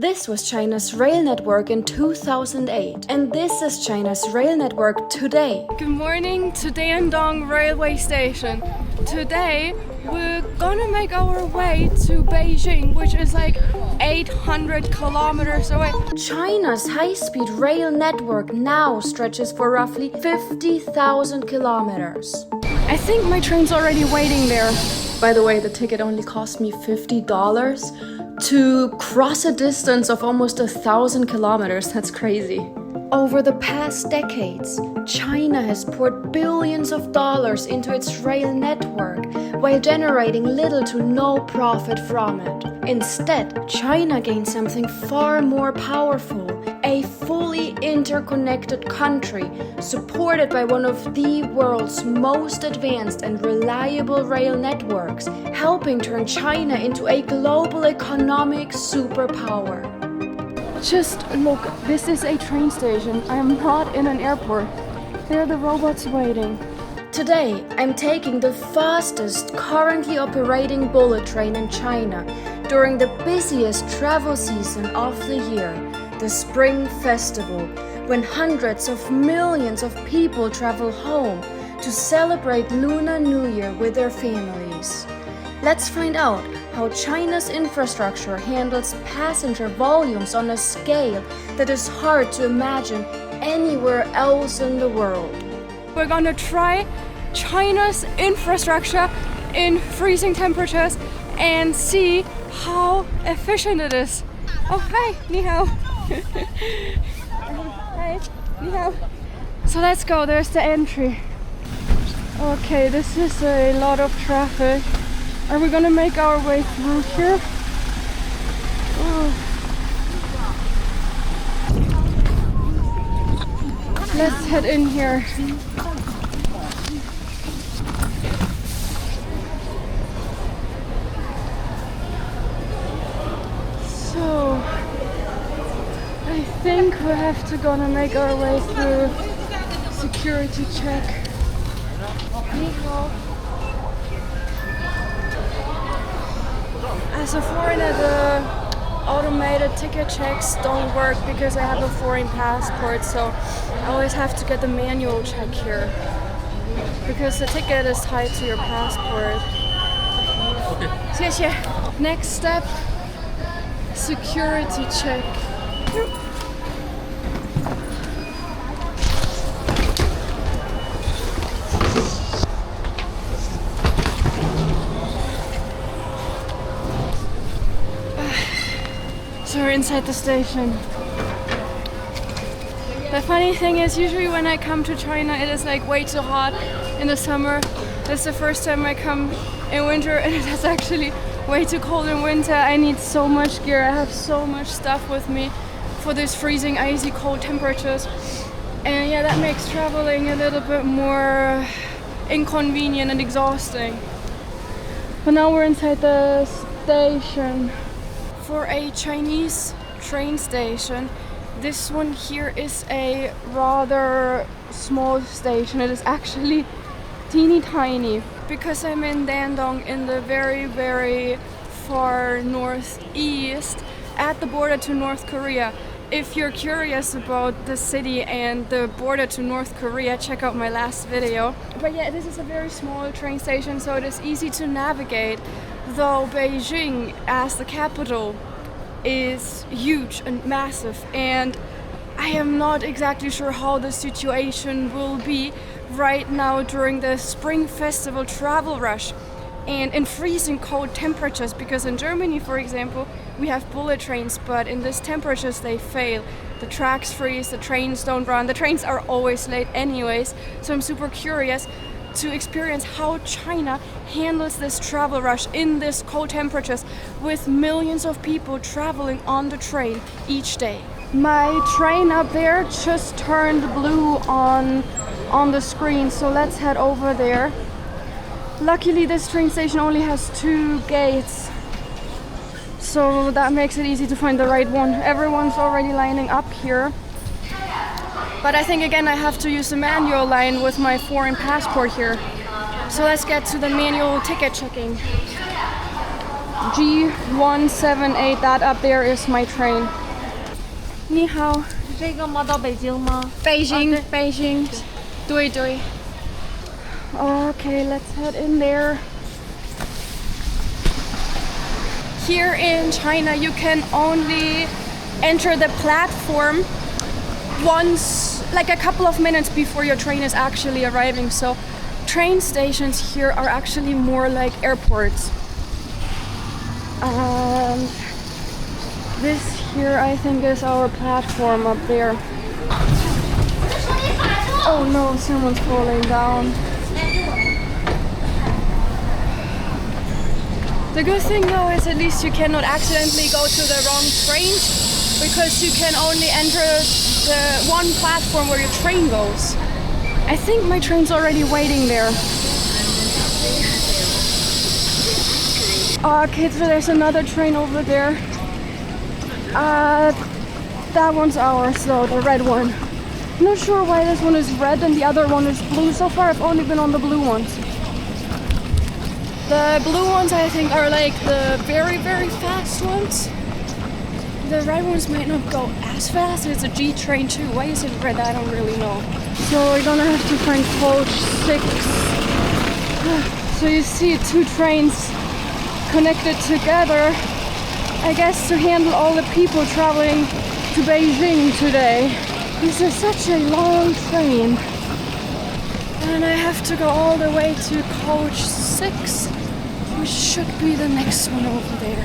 This was China's rail network in 2008, and this is China's rail network today. Good morning to Dandong railway station. Today we're gonna make our way to Beijing, which is like 800 kilometers away. China's high-speed rail network now stretches for roughly 50,000 kilometers. I think my train's already waiting there. By the way, the ticket only cost me $50 to cross a distance of almost 1,000 kilometers. That's crazy. Over the past decades, China has poured billions of dollars into its rail network while generating little to no profit from it. Instead, China gained something far more powerful, a fully interconnected country supported by one of the world's most advanced and reliable rail networks, helping turn China into a global economic superpower. Just look, this is a train station. I am not in an airport. There are the robots waiting. Today, I'm taking the fastest currently operating bullet train in China during the busiest travel season of the year, the Spring Festival, when hundreds of millions of people travel home to celebrate Lunar New Year with their families. Let's find out how China's infrastructure handles passenger volumes on a scale that is hard to imagine anywhere else in the world. We're gonna try China's infrastructure in freezing temperatures and see how efficient it is. Oh, hi, ni hao. Hi, ni hao. So let's go, there's the entry. Okay, this is a lot of traffic. Are we gonna make our way through here? Ooh. Let's head in here. So, I think we have to gonna make our way through security check. Ni hao. As a foreigner, the automated ticket checks don't work because I have a foreign passport, so I always have to get the manual check here because the ticket is tied to your passport. Okay. 谢谢. Next step, security check. So we're inside the station. The funny thing is, usually when I come to China, it is like way too hot in the summer. This is the first time I come in winter, and it is actually way too cold in winter. I need so much gear. I have so much stuff with me for these freezing, icy, cold temperatures. And yeah, that makes traveling a little bit more inconvenient and exhausting. But now we're inside the station. For a Chinese train station, this one here is a rather small station. It is actually teeny tiny because I'm in Dandong in the very, very far northeast at the border to North Korea. If you're curious about the city and the border to North Korea, check out my last video. But yeah, this is a very small train station, so it is easy to navigate. Though Beijing, as the capital, is huge and massive, and I am not exactly sure how the situation will be right now during the Spring Festival travel rush and in freezing cold temperatures, because in Germany, for example, we have bullet trains, but in these temperatures they fail. The tracks freeze, the trains don't run, the trains are always late anyways, so I'm super curious to experience how China handles this travel rush in this cold temperatures with millions of people traveling on the train each day. My train up there just turned blue on the screen, so let's head over there. Luckily this train station only has 2 gates, so that makes it easy to find the right one. Everyone's already lining up here. But I think again I have to use the manual line with my foreign passport here. So let's get to the manual ticket checking. G178, that up there is my train. 你好，这个吗？到北京吗？ Beijing, Beijing. 对对。Okay, let's head in there. Here in China, you can only enter the platform once, like a couple of minutes before your train is actually arriving. So train stations here are actually more like airports. And this here, I think, is our platform up there. Oh no, someone's falling down. The good thing though is at least you cannot accidentally go to the wrong train, because you can only enter the one platform where your train goes. I think my train's already waiting there. Kids, there's another train over there. That one's ours though, the red one. Not sure why this one is red and the other one is blue. So far I've only been on the blue ones. The blue ones I think are like the very, very fast ones. The red ones might not go as fast. It's a G train too. Why is it red? I don't really know. So we're gonna have to find coach 6. So you see 2 trains connected together, I guess, to handle all the people traveling to Beijing today. This is such a long train. And I have to go all the way to coach 6, which should be the next one over there.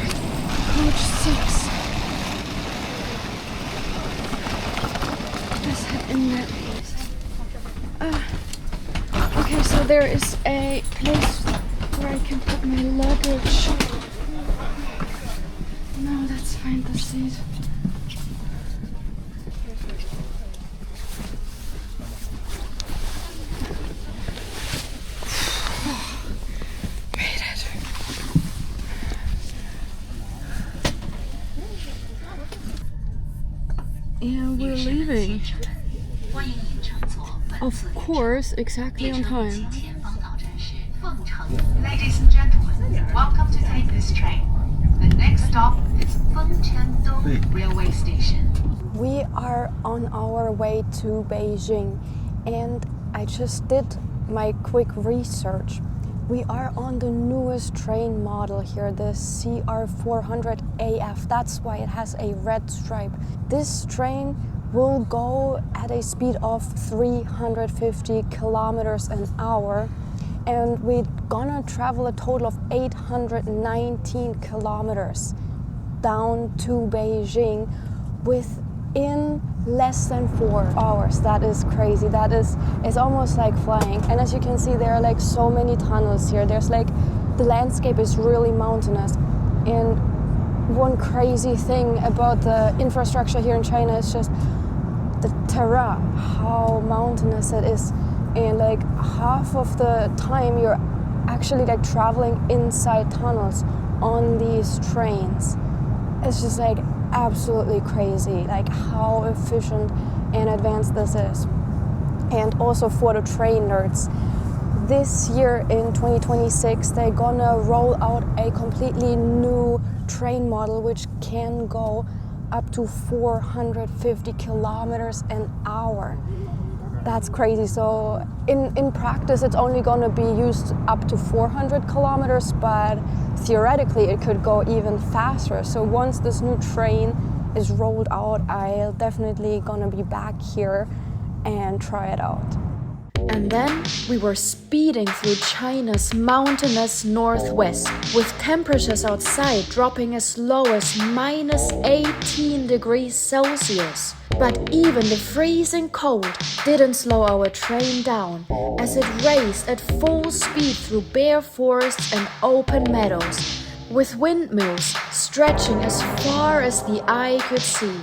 Coach 6. Let's head in there. Okay, so there is a place where I can put my luggage. No, let's find the seat. And we're leaving. Of course, exactly on time. Ladies and gentlemen, welcome to take this train. The next stop is Dandong railway station. We are on our way to Beijing, and I just did my quick research. We are on the newest train model here, the CR400AF. That's why it has a red stripe. This train will go at a speed of 350 kilometers an hour, and we're gonna travel a total of 819 kilometers down to Beijing within less than 4 hours. That is crazy. It's almost like flying. And as you can see, there are like so many tunnels here. There's like, the landscape is really mountainous. And one crazy thing about the infrastructure here in China is just the terrain, how mountainous it is. And like half of the time you're actually like traveling inside tunnels on these trains. It's just like absolutely crazy, like how efficient and advanced this is. And also for the train nerds, this year in 2026 they're gonna roll out a completely new train model which can go up to 450 kilometers an hour. That's crazy. So in practice it's only gonna be used up to 400 kilometers, but theoretically it could go even faster. So once this new train is rolled out, I'll definitely gonna be back here and try it out. And then we were speeding through China's mountainous northwest, with temperatures outside dropping as low as minus 18 degrees Celsius. But even the freezing cold didn't slow our train down, as it raced at full speed through bare forests and open meadows, with windmills stretching as far as the eye could see.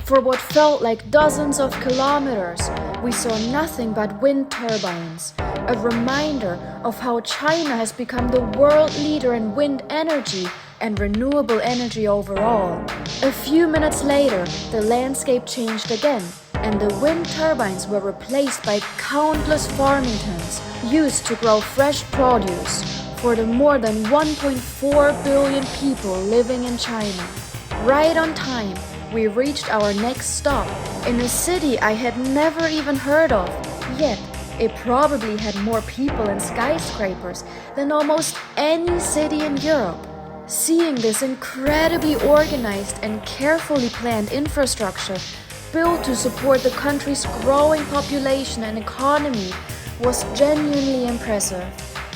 For what felt like dozens of kilometers, we saw nothing but wind turbines, a reminder of how China has become the world leader in wind energy and renewable energy overall. A few minutes later, the landscape changed again, and the wind turbines were replaced by countless farmingtons used to grow fresh produce. for the more than 1.4 billion people living in China. Right on time, we reached our next stop in a city I had never even heard of, yet it probably had more people and skyscrapers than almost any city in Europe. Seeing this incredibly organized and carefully planned infrastructure built to support the country's growing population and economy was genuinely impressive.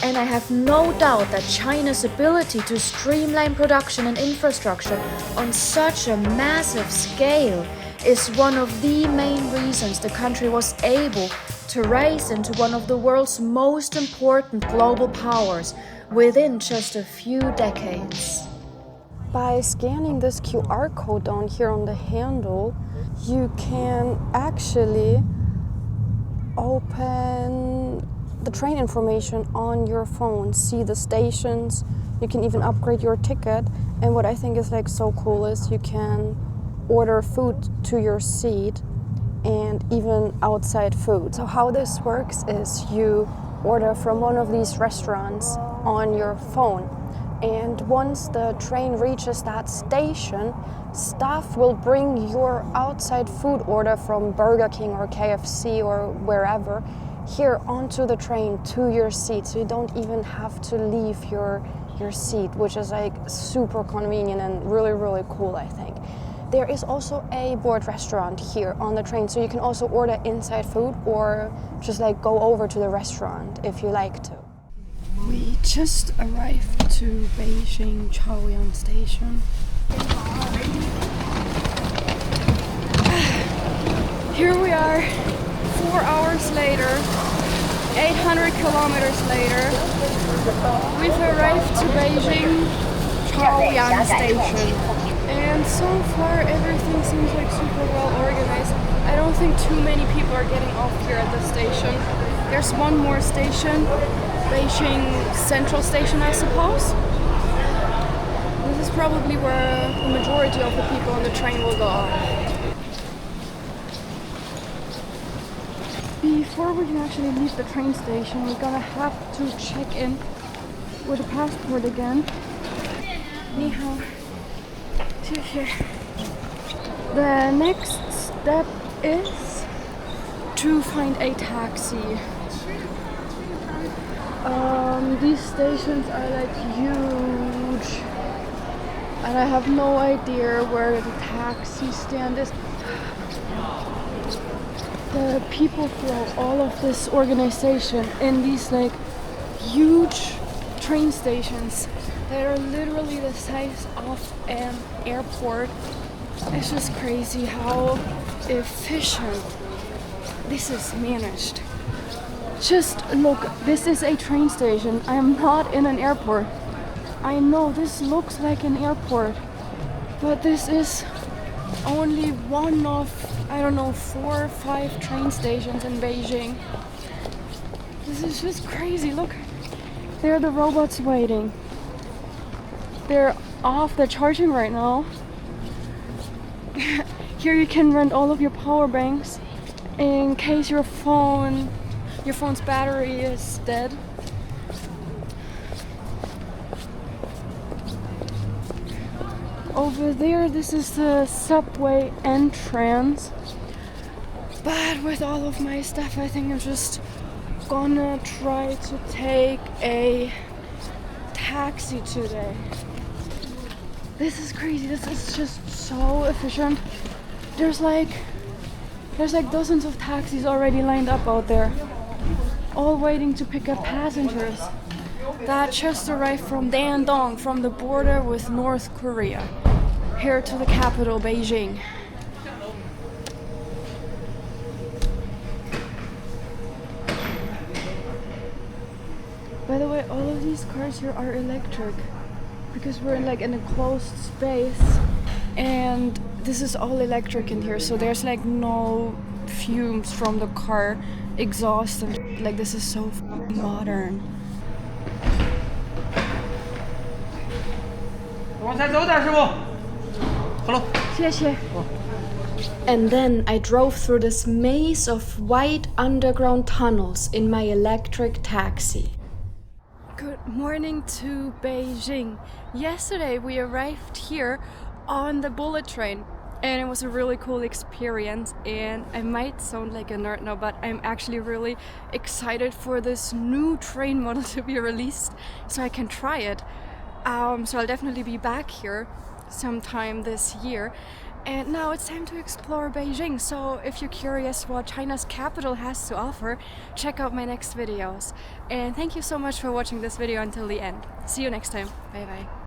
And I have no doubt that China's ability to streamline production and infrastructure on such a massive scale is one of the main reasons the country was able to rise into one of the world's most important global powers within just a few decades. By scanning this QR code down here on the handle, you can actually open the train information on your phone, see the stations, you can even upgrade your ticket, and what I think is like so cool is you can order food to your seat and even outside food. So how this works is you order from one of these restaurants on your phone, and once the train reaches that station, staff will bring your outside food order from Burger King or KFC or wherever here onto the train to your seat, so you don't even have to leave your seat, which is like super convenient and really cool, I think. There is also a board restaurant here on the train, so you can also order inside food or just like go over to the restaurant if you like to. We just arrived to Beijing Chaoyang station. Here we are, 4 hours later, 800 kilometers later. We've arrived to Beijing Chaoyang station. And so far everything seems like super well organized. I don't think too many people are getting off here at the station. There's one more station, Beijing Central Station, I suppose. This is probably where the majority of the people on the train will go off. Before we can actually leave the train station, we're gonna have to check in with a passport again. 你好。 The next step is to find a taxi. These stations are like huge, and I have no idea where the taxi stand is. The people throw all of this organization in these like huge train stations that are literally the size of an airport. It's just crazy how efficient this is managed. Just look, this is a train station. I am not in an airport. I know this looks like an airport, but this is only one of, I don't know, 4 or 5 train stations in Beijing. This is just crazy. Look, there are the robots waiting. They're off, they're charging right now. Here you can rent all of your power banks in case your phone's battery is dead. Over there, this is the subway entrance. But with all of my stuff, I think I'm just gonna try to take a taxi today. This is crazy. This is just so efficient. There's like dozens of taxis already lined up out there, all waiting to pick up passengers that just arrived from Dandong, from the border with North Korea, here to the capital, Beijing. By the way, all of these cars here are electric because we're in like in a closed space, and this is all electric in here, so there's like no fumes from the car exhaust and like this is so modern. And then I drove through this maze of white underground tunnels in my electric taxi. Good morning to Beijing. Yesterday we arrived here on the bullet train and it was a really cool experience, and I might sound like a nerd now, but I'm actually really excited for this new train model to be released so I can try it. So I'll definitely be back here sometime this year. And now it's time to explore Beijing. So if you're curious what China's capital has to offer, check out my next videos. And thank you so much for watching this video until the end. See you next time. Bye bye.